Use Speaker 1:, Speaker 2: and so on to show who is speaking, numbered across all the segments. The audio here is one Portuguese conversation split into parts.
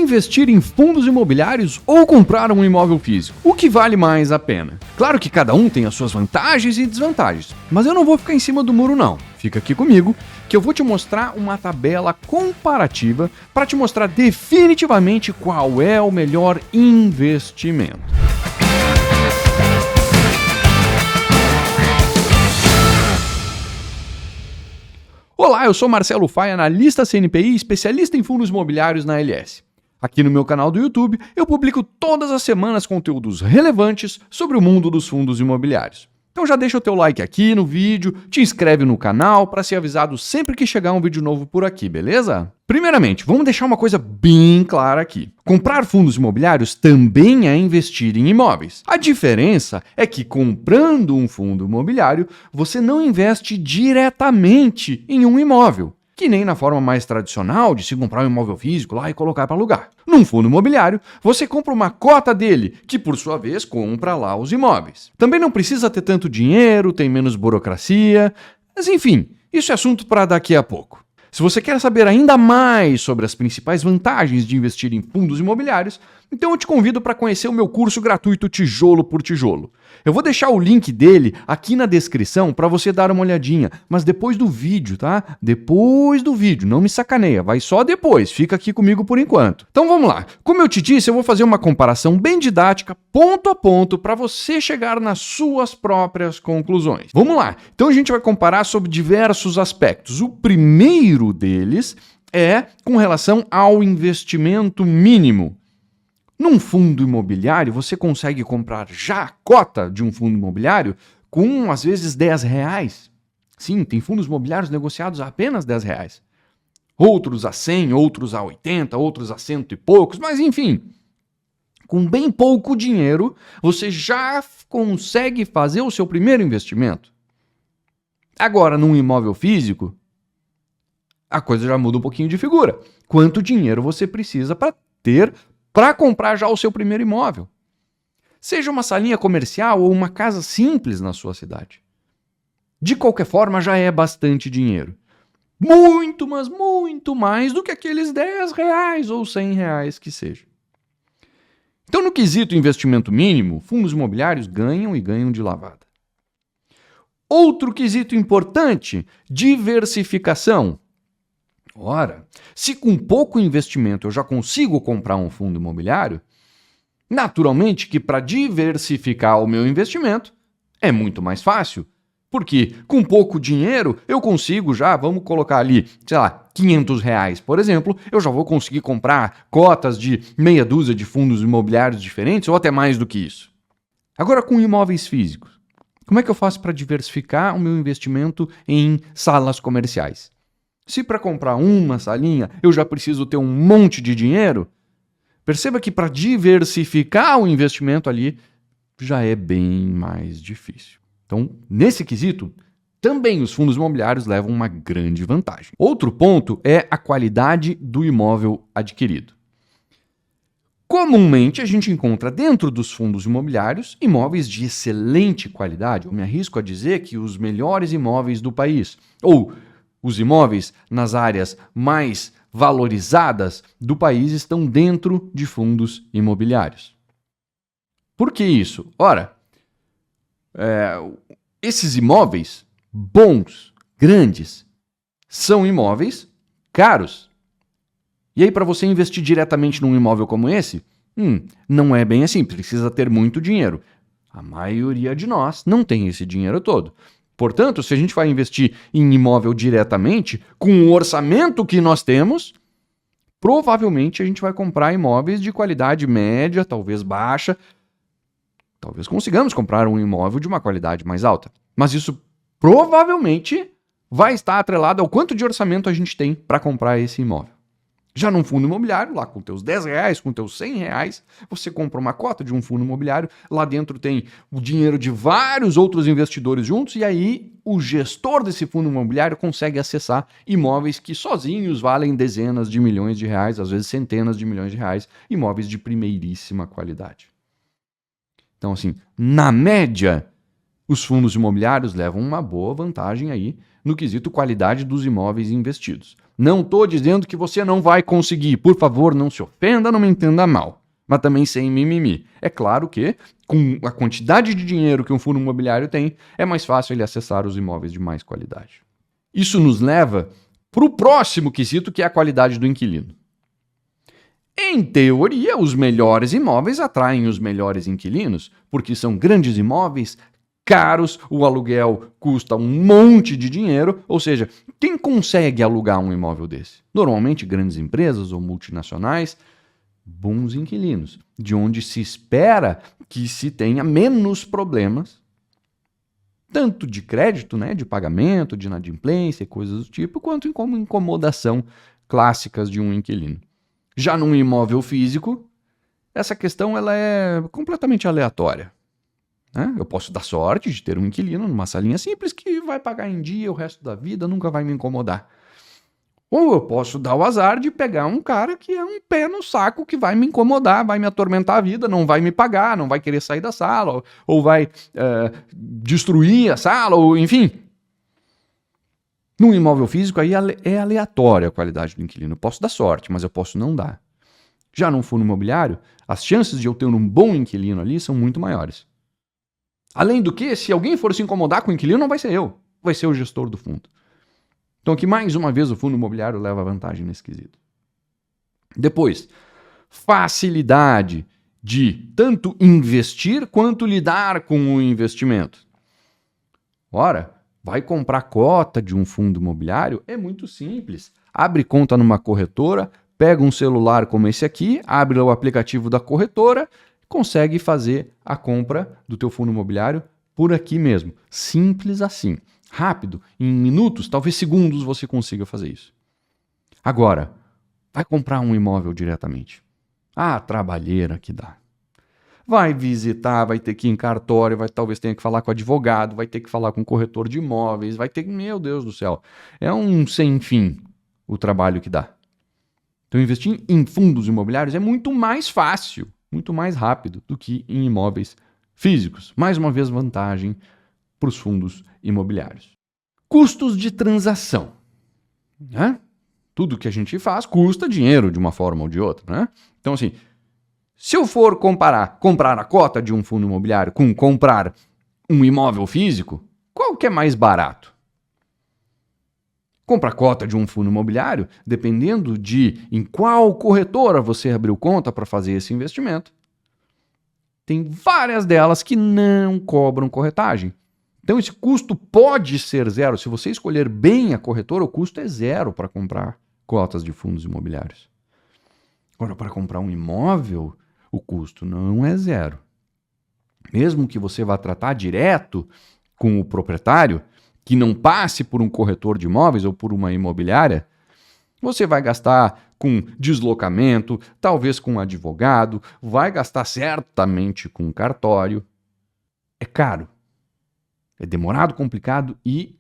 Speaker 1: investir em fundos imobiliários ou comprar um imóvel físico? O que vale mais a pena? Claro que cada um tem as suas vantagens e desvantagens, mas eu não vou ficar em cima do muro não. Fica aqui comigo que eu vou te mostrar uma tabela comparativa para te mostrar definitivamente qual é o melhor investimento. Olá, eu sou Marcelo Faia, analista CNPI e especialista em fundos imobiliários na LS. Aqui no meu canal do YouTube, eu publico todas as semanas conteúdos relevantes sobre o mundo dos fundos imobiliários. Então já deixa o teu like aqui no vídeo, te inscreve no canal para ser avisado sempre que chegar um vídeo novo por aqui, beleza? Primeiramente, vamos deixar uma coisa bem clara aqui. Comprar fundos imobiliários também é investir em imóveis. A diferença é que comprando um fundo imobiliário, você não investe diretamente em um imóvel, que nem na forma mais tradicional de se comprar um imóvel físico lá e colocar para alugar. Num fundo imobiliário, você compra uma cota dele, que por sua vez compra lá os imóveis. Também não precisa ter tanto dinheiro, tem menos burocracia, mas enfim, isso é assunto para daqui a pouco. Se você quer saber ainda mais sobre as principais vantagens de investir em fundos imobiliários, então eu te convido para conhecer o meu curso gratuito Tijolo por Tijolo. Eu vou deixar o link dele aqui na descrição para você dar uma olhadinha, mas depois do vídeo, tá? Depois do vídeo, não me sacaneia, vai só depois, fica aqui comigo por enquanto. Então vamos lá, como eu te disse, eu vou fazer uma comparação bem didática, ponto a ponto, para você chegar nas suas próprias conclusões. Vamos lá, então a gente vai comparar sobre diversos aspectos. O primeiro deles é com relação ao investimento mínimo. Num fundo imobiliário, você consegue comprar já a cota de um fundo imobiliário com, às vezes, R$10. Sim, tem fundos imobiliários negociados a apenas R$10. Outros a 100, outros a 80, outros a 100 e poucos, mas enfim, com bem pouco dinheiro, você já consegue fazer o seu primeiro investimento. Agora, num imóvel físico, a coisa já muda um pouquinho de figura. Quanto dinheiro você precisa para comprar já o seu primeiro imóvel? Seja uma salinha comercial ou uma casa simples na sua cidade. De qualquer forma, já é bastante dinheiro. Muito, mas muito mais do que aqueles R$10 ou R$100 que seja. Então, no quesito investimento mínimo, fundos imobiliários ganham e ganham de lavada. Outro quesito importante, diversificação. Ora, se com pouco investimento eu já consigo comprar um fundo imobiliário, naturalmente que para diversificar o meu investimento é muito mais fácil, porque com pouco dinheiro eu consigo já, vamos colocar ali, sei lá, R$500, por exemplo, eu já vou conseguir comprar cotas de meia dúzia de fundos imobiliários diferentes ou até mais do que isso. Agora com imóveis físicos, como é que eu faço para diversificar o meu investimento em salas comerciais? Se para comprar uma salinha eu já preciso ter um monte de dinheiro, perceba que para diversificar o investimento ali já é bem mais difícil. Então, nesse quesito, também os fundos imobiliários levam uma grande vantagem. Outro ponto é a qualidade do imóvel adquirido. Comumente a gente encontra dentro dos fundos imobiliários imóveis de excelente qualidade. Eu me arrisco a dizer que os melhores imóveis do país, ou os imóveis nas áreas mais valorizadas do país estão dentro de fundos imobiliários. Por que isso? Ora, esses imóveis bons, grandes, são imóveis caros. E aí, para você investir diretamente num imóvel como esse, não é bem assim, precisa ter muito dinheiro. A maioria de nós não tem esse dinheiro todo. Portanto, se a gente vai investir em imóvel diretamente, com o orçamento que nós temos, provavelmente a gente vai comprar imóveis de qualidade média, talvez baixa. Talvez consigamos comprar um imóvel de uma qualidade mais alta. Mas isso provavelmente vai estar atrelado ao quanto de orçamento a gente tem para comprar esse imóvel. Já num fundo imobiliário, lá com teus R$10, com teus R$100, você compra uma cota de um fundo imobiliário, lá dentro tem o dinheiro de vários outros investidores juntos, e aí o gestor desse fundo imobiliário consegue acessar imóveis que sozinhos valem dezenas de milhões de reais, às vezes centenas de milhões de reais, imóveis de primeiríssima qualidade. Então, assim, na média, os fundos imobiliários levam uma boa vantagem aí no quesito qualidade dos imóveis investidos. Não estou dizendo que você não vai conseguir. Por favor, não se ofenda, não me entenda mal. Mas também sem mimimi. É claro que, com a quantidade de dinheiro que um fundo imobiliário tem, é mais fácil ele acessar os imóveis de mais qualidade. Isso nos leva para o próximo quesito, que é a qualidade do inquilino. Em teoria, os melhores imóveis atraem os melhores inquilinos, porque são grandes imóveis, caros, o aluguel custa um monte de dinheiro, ou seja, quem consegue alugar um imóvel desse? Normalmente grandes empresas ou multinacionais, bons inquilinos, de onde se espera que se tenha menos problemas, tanto de crédito, né, de pagamento, de inadimplência e coisas do tipo, quanto como incomodação clássicas de um inquilino. Já num imóvel físico, essa questão ela é completamente aleatória. Eu posso dar sorte de ter um inquilino numa salinha simples que vai pagar em dia o resto da vida, nunca vai me incomodar. Ou eu posso dar o azar de pegar um cara que é um pé no saco que vai me incomodar, vai me atormentar a vida, não vai me pagar, não vai querer sair da sala, ou vai destruir a sala, ou enfim. Num imóvel físico aí é aleatória a qualidade do inquilino. Eu posso dar sorte, mas eu posso não dar. Já num fundo imobiliário, as chances de eu ter um bom inquilino ali são muito maiores. Além do que, se alguém for se incomodar com o inquilino, não vai ser eu, vai ser o gestor do fundo. Então aqui, mais uma vez, o fundo imobiliário leva vantagem nesse quesito. Depois, facilidade de tanto investir quanto lidar com o investimento. Ora, vai comprar cota de um fundo imobiliário? É muito simples. Abre conta numa corretora, pega um celular como esse aqui, abre o aplicativo da corretora, consegue fazer a compra do teu fundo imobiliário por aqui mesmo. Simples assim. Rápido, em minutos, talvez segundos você consiga fazer isso. Agora, vai comprar um imóvel diretamente. Ah, trabalheira que dá. Vai visitar, vai ter que ir em cartório, talvez tenha que falar com advogado, vai ter que falar com corretor de imóveis, vai ter que... Meu Deus do céu. É um sem fim o trabalho que dá. Então, investir em fundos imobiliários é muito mais fácil, muito mais rápido do que em imóveis físicos. Mais uma vez, vantagem para os fundos imobiliários. Custos de transação. Tudo que a gente faz custa dinheiro de uma forma ou de outra. Né? Então, assim, se eu for comprar a cota de um fundo imobiliário com comprar um imóvel físico, qual que é mais barato? Comprar cota de um fundo imobiliário, dependendo de em qual corretora você abriu conta para fazer esse investimento. Tem várias delas que não cobram corretagem. Então esse custo pode ser zero. Se você escolher bem a corretora, o custo é zero para comprar cotas de fundos imobiliários. Agora, para comprar um imóvel, o custo não é zero. Mesmo que você vá tratar direto com o proprietário, que não passe por um corretor de imóveis ou por uma imobiliária, você vai gastar com deslocamento, talvez com advogado, vai gastar certamente com cartório. É caro. É demorado, complicado e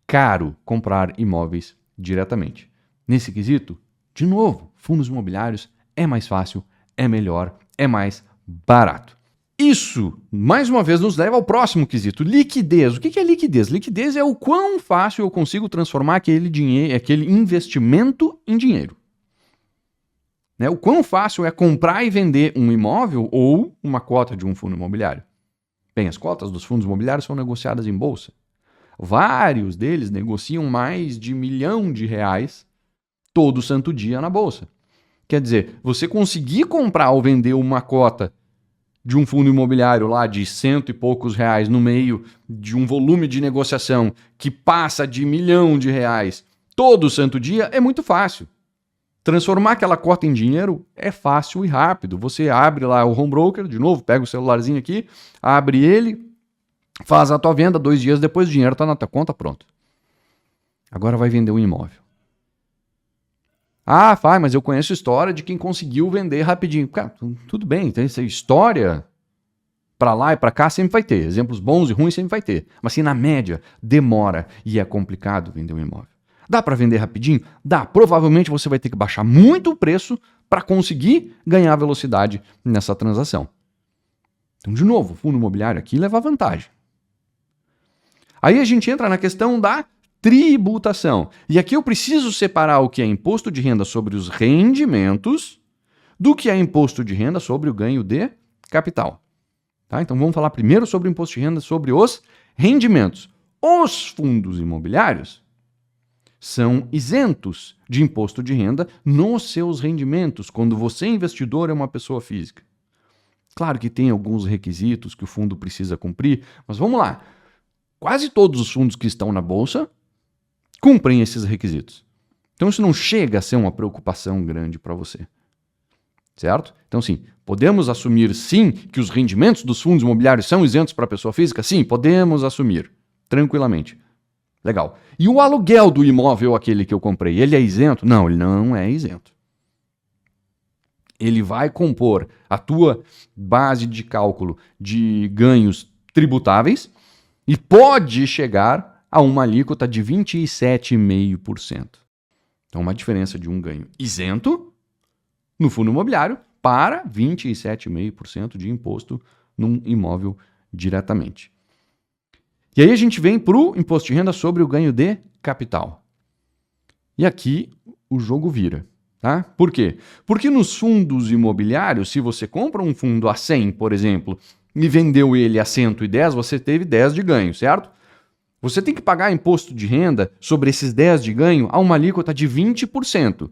Speaker 1: caro comprar imóveis diretamente. Nesse quesito, de novo, fundos imobiliários é mais fácil, é melhor, é mais barato. Isso, mais uma vez, nos leva ao próximo quesito, liquidez. O que é liquidez? Liquidez é o quão fácil eu consigo transformar aquele investimento em dinheiro. O quão fácil é comprar e vender um imóvel ou uma cota de um fundo imobiliário. Bem, as cotas dos fundos imobiliários são negociadas em bolsa. Vários deles negociam mais de R$ 1 milhão todo santo dia na bolsa. Quer dizer, você conseguir comprar ou vender uma cota de um fundo imobiliário lá de cento e poucos reais no meio de um volume de negociação que passa de R$ 1 milhão todo santo dia é muito fácil. Transformar aquela cota em dinheiro é fácil e rápido. Você abre lá o home broker, de novo, pega o celularzinho aqui, abre ele, faz a tua venda, 2 dias depois o dinheiro está na tua conta, pronto. Agora vai vender um imóvel. Ah, mas eu conheço história de quem conseguiu vender rapidinho. Cara, tudo bem, tem essa história para lá e para cá sempre vai ter. Exemplos bons e ruins sempre vai ter. Mas assim, na média, demora e é complicado vender um imóvel. Dá para vender rapidinho? Dá. Provavelmente você vai ter que baixar muito o preço para conseguir ganhar velocidade nessa transação. Então, de novo, o fundo imobiliário aqui leva vantagem. Aí a gente entra na questão da tributação. E aqui eu preciso separar o que é imposto de renda sobre os rendimentos do que é imposto de renda sobre o ganho de capital. Tá? Então vamos falar primeiro sobre o imposto de renda sobre os rendimentos. Os fundos imobiliários são isentos de imposto de renda nos seus rendimentos, quando você, investidor, é uma pessoa física. Claro que tem alguns requisitos que o fundo precisa cumprir, mas vamos lá. Quase todos os fundos que estão na Bolsa cumprem esses requisitos. Então isso não chega a ser uma preocupação grande para você. Certo? Então sim, podemos assumir sim que os rendimentos dos fundos imobiliários são isentos para a pessoa física? Sim, podemos assumir, tranquilamente. Legal. E o aluguel do imóvel, aquele que eu comprei, ele é isento? Não, ele não é isento. Ele vai compor a tua base de cálculo de ganhos tributáveis e pode chegar a uma alíquota de 27,5%. Então, uma diferença de um ganho isento no fundo imobiliário para 27,5% de imposto num imóvel diretamente. E aí a gente vem para o imposto de renda sobre o ganho de capital. E aqui o jogo vira. Tá? Por quê? Porque nos fundos imobiliários, se você compra um fundo a 100, por exemplo, e vendeu ele a 110, você teve 10 de ganho, certo? Você tem que pagar imposto de renda sobre esses 10 de ganho a uma alíquota de 20%.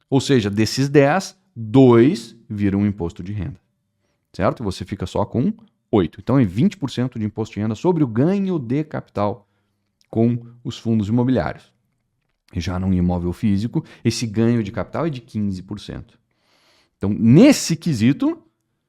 Speaker 1: Ou seja, desses 10, 2 viram imposto de renda. Certo? Você fica só com 8. Então é 20% de imposto de renda sobre o ganho de capital com os fundos imobiliários. Já num imóvel físico, esse ganho de capital é de 15%. Então, nesse quesito,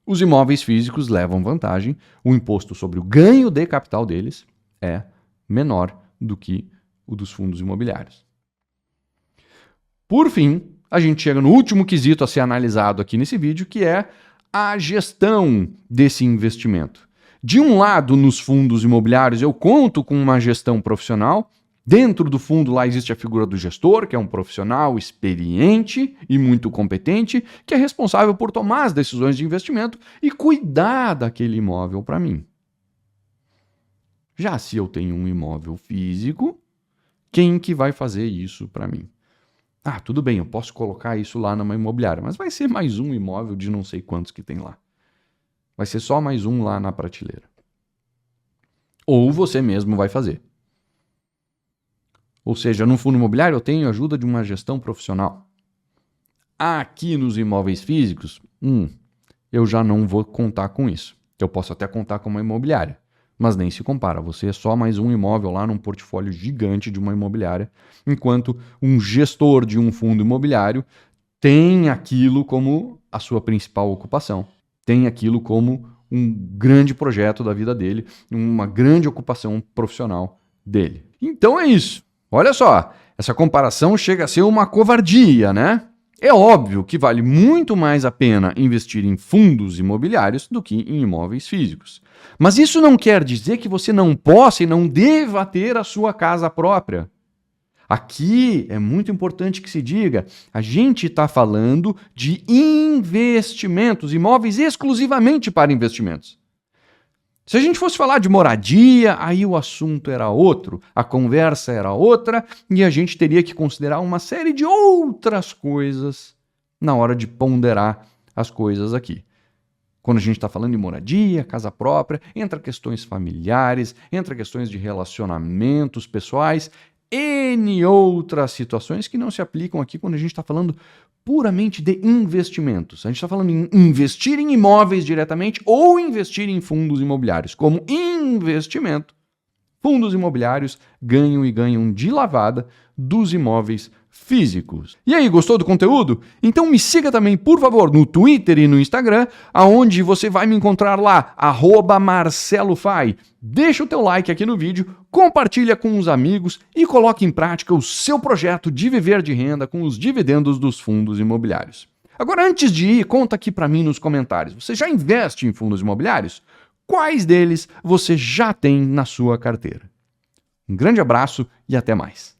Speaker 1: os imóveis físicos levam vantagem. O imposto sobre o ganho de capital deles é menor do que o dos fundos imobiliários. Por fim, a gente chega no último quesito a ser analisado aqui nesse vídeo, que é a gestão desse investimento. De um lado, nos fundos imobiliários, eu conto com uma gestão profissional. Dentro do fundo lá existe a figura do gestor, que é um profissional experiente e muito competente, que é responsável por tomar as decisões de investimento e cuidar daquele imóvel para mim. Já se eu tenho um imóvel físico, quem que vai fazer isso para mim? Ah, tudo bem, eu posso colocar isso lá numa imobiliária, mas vai ser mais um imóvel de não sei quantos que tem lá. Vai ser só mais um lá na prateleira. Ou você mesmo vai fazer. Ou seja, no fundo imobiliário eu tenho a ajuda de uma gestão profissional. Aqui nos imóveis físicos, eu já não vou contar com isso. Eu posso até contar com uma imobiliária, mas nem se compara. Você é só mais um imóvel lá num portfólio gigante de uma imobiliária, enquanto um gestor de um fundo imobiliário tem aquilo como a sua principal ocupação. Tem aquilo como um grande projeto da vida dele, uma grande ocupação profissional dele. Então é isso. Olha só, essa comparação chega a ser uma covardia, né? É óbvio que vale muito mais a pena investir em fundos imobiliários do que em imóveis físicos. Mas isso não quer dizer que você não possa e não deva ter a sua casa própria. Aqui é muito importante que se diga, a gente está falando de investimentos, imóveis exclusivamente para investimentos. Se a gente fosse falar de moradia, aí o assunto era outro, a conversa era outra e a gente teria que considerar uma série de outras coisas na hora de ponderar as coisas aqui. Quando a gente está falando de moradia, casa própria, entra questões familiares, entra questões de relacionamentos pessoais, N outras situações que não se aplicam aqui quando a gente está falando puramente de investimentos. A gente está falando em investir em imóveis diretamente ou investir em fundos imobiliários. Como investimento, fundos imobiliários ganham e ganham de lavada dos imóveis físicos. E aí, gostou do conteúdo? Então me siga também, por favor, no Twitter e no Instagram, aonde você vai me encontrar lá, @MarceloFai. Deixa o teu like aqui no vídeo, compartilha com os amigos e coloque em prática o seu projeto de viver de renda com os dividendos dos fundos imobiliários. Agora, antes de ir, conta aqui para mim nos comentários. Você já investe em fundos imobiliários? Quais deles você já tem na sua carteira? Um grande abraço e até mais.